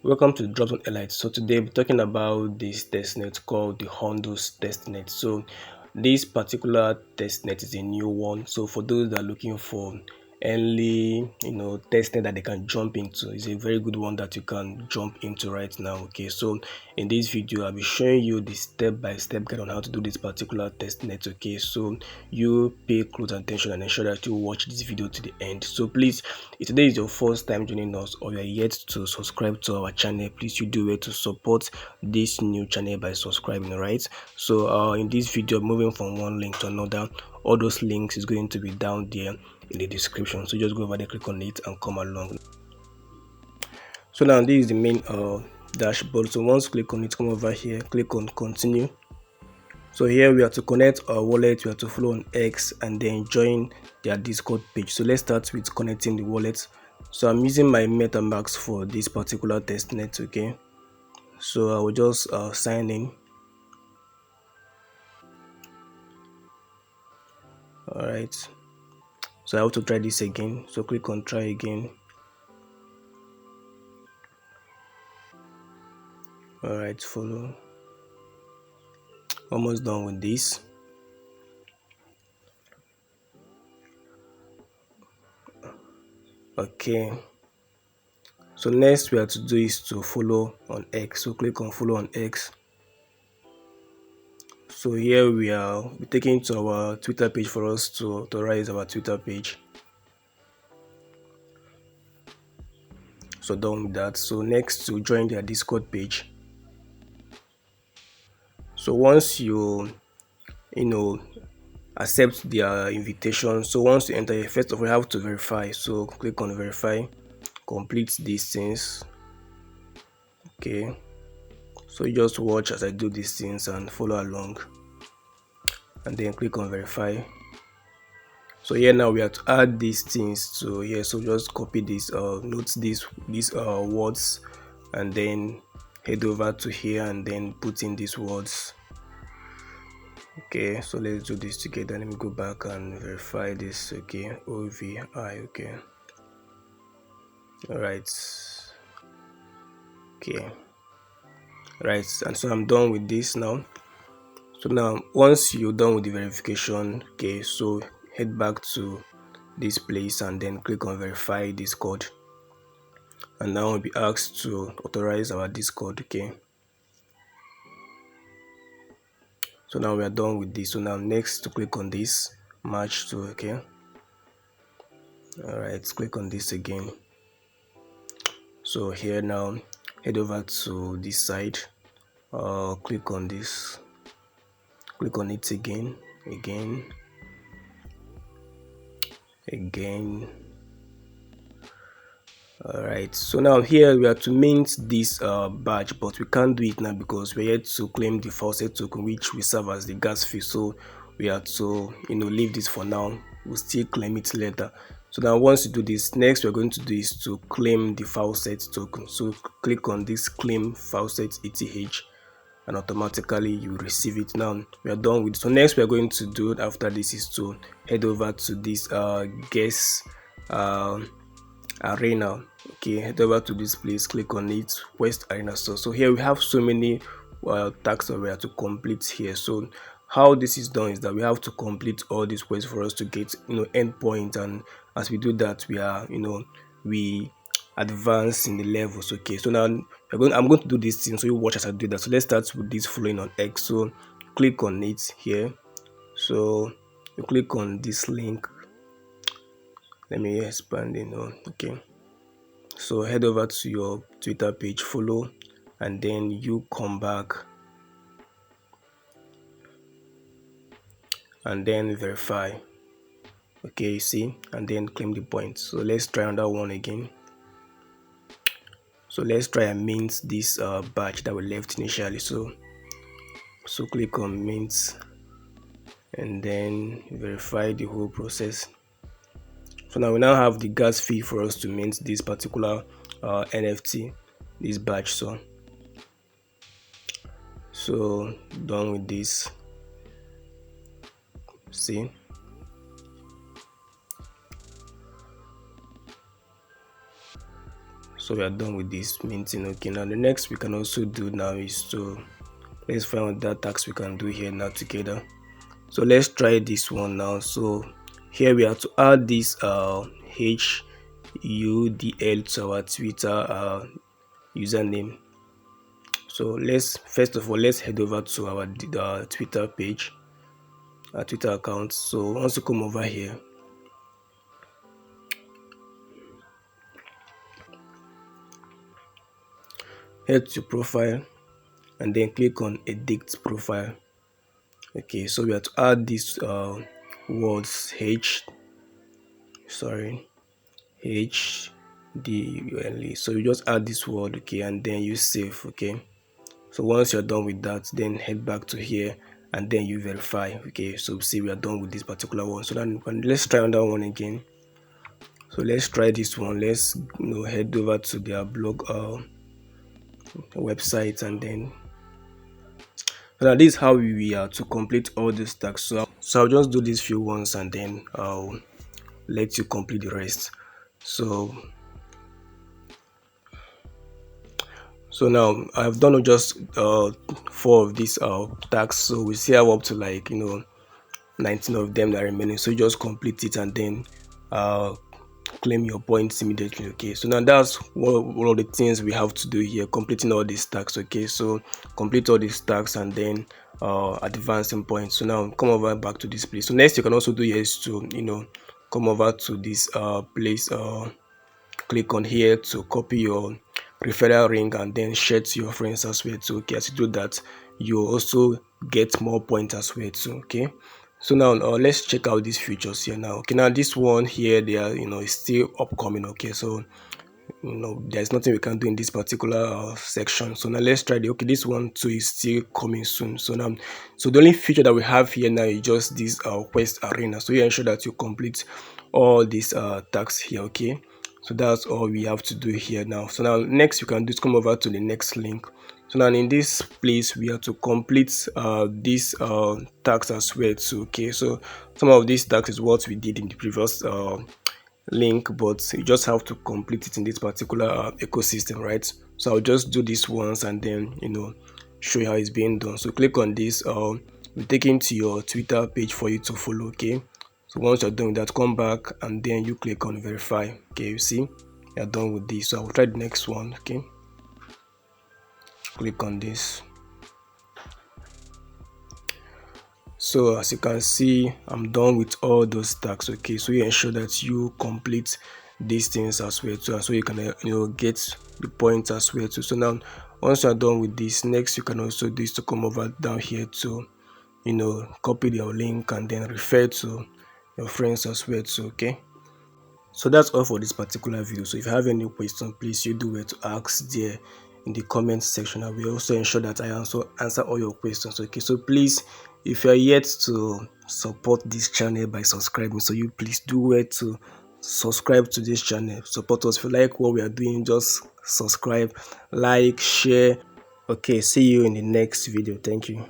Welcome to Drops on Elite. So today we're talking about this testnet called the Huddle01 Testnet. So this particular testnet is a new one. So for those that are looking for early, testnet that they can jump into, it's a very good one that you can jump into right now. Okay, so in this video I'll be showing you the step-by-step guide on how to do this particular testnet. Okay, so you pay close attention and ensure that you watch this video to the end. So please, if today is your first time joining us or you are yet to subscribe to our channel, please you do it to support this new channel by subscribing. Right, so in this video, moving from one link to another, all those links is going to be down there in the description, so just go over there, click on it and come along. So now this is the main dashboard. So once you click on it, come over here, click on continue. So here we have to connect our wallet, we have to follow on X and then join their Discord page. So let's start with connecting the wallet. So I'm using my MetaMask for this particular testnet. Okay, so I will just sign in. All right, so I have to try this again, so click on try again. All right, follow. Almost done with this. Okay, so next we have to do is to follow on X. So click on follow on X. So here we are taking to our Twitter page for us to authorize our Twitter page. So done with that. So next, to join their Discord page. So once you accept their invitation, so once you enter, first of all you have to verify. So click on verify, complete these things. Okay, so you just watch as I do these things and follow along, and then click on verify. So here now we have to add these things to here, so just copy this notes these words and then head over to here and then put in these words. Okay, so let's do this together. Let me go back and verify this. Okay, OVI. Okay, all right. Okay, right, and so I'm done with this now. So now once you're done with the verification, okay, so head back to this place and then click on verify Discord, and now we'll be asked to authorize our Discord. Okay, so now we are done with this. So now next, to click on this match to. Okay, all right, click on this again. So here now head over to this side, click on this, click on it again. All right, so now here we have to mint this badge, but we can't do it now because we're yet to claim the faucet token, which will serve as the gas fee. So we have to leave this for now. We'll still claim it later. So now once you do this, next we're going to do is to claim the faucet token. So click on this claim faucet ETH and automatically you receive it. Now we are done with it. So next we are going to do after this is to head over to this guest arena. Okay, head over to this place, click on it, West Arena store. So here we have so many tasks that we have to complete here. So how this is done is that we have to complete all these quests for us to get endpoint, and as we do that we are we advance in the levels. Okay, so now I'm going to do this thing, so you watch as I do that. So let's start with this following on X. So click on it here, so you click on this link. Let me expand it on. Okay, so head over to your Twitter page, follow, and then you come back and then verify. Okay, you see, and then claim the points. So let's try another one again. So let's try and mint this badge that we left initially. So click on mint and then verify the whole process. So now we now have the gas fee for us to mint this particular NFT, this badge. So done with this. See, so So we are done with this minting. Okay, now the next we can also do now is to let's find out that tax we can do here now together. So let's try this one now. So here we have to add this HUDL to our Twitter username. So let's first of all let's head over to our Twitter page, our Twitter account. So once you come over here, head to profile and then click on edit profile. Okay, so we have to add these words HDULE. So you just add this word, okay, and then you save. Okay, so once you're done with that, then head back to here and then you verify. Okay, so see we are done with this particular one. So then let's try another one again. So let's try this one. Let's head over to their blog website, and then so now this is how we are to complete all these tasks. So I'll just do these few ones and then I'll let you complete the rest. So now I've done just 4 of these tasks, so we still have up to 19 of them that are remaining. So you just complete it and then claim your points immediately. Okay, so now that's one of the things we have to do here, completing all these tasks. Okay, so complete all these tasks and then advancing points. So now come over back to this place. So next you can also do here is to come over to this place, click on here to copy your referral link and then share to your friends as well too. Okay, as you do that, you also get more points as well too. Okay, so now let's check out these features here now. Okay, now this one here, they are is still upcoming. Okay, so there's nothing we can do in this particular section. So now let's try okay, this one too is still coming soon. So now, so the only feature that we have here now is just this quest arena. So you ensure that you complete all these tasks here. Okay, so that's all we have to do here now. So now next you can just come over to the next link. So now in this place we have to complete this tasks as well too. Okay, so some of these tasks is what we did in the previous link, but you just have to complete it in this particular ecosystem, right? So I'll just do this once and then show you how it's being done. So click on this, we'll take into your Twitter page for you to follow. Okay, so once you're done with that, come back and then you click on verify. Okay, you see you're done with this. So I'll try the next one. Okay, click on this. So as you can see, I'm done with all those tasks. Okay, so you ensure that you complete these things as well too, and so you can get the points as well too. So now once you're done with this, next you can also do is to come over down here to copy your link and then refer to your friends as well too. Okay, so that's all for this particular video. So if you have any question, please you do it to ask there in the comment section. I will also ensure that I also answer all your questions. Okay, so please, if you are yet to support this channel by subscribing, so you please do it to subscribe to this channel, support us. If you like what we are doing, just subscribe, like, share. Okay, see you in the next video. Thank you.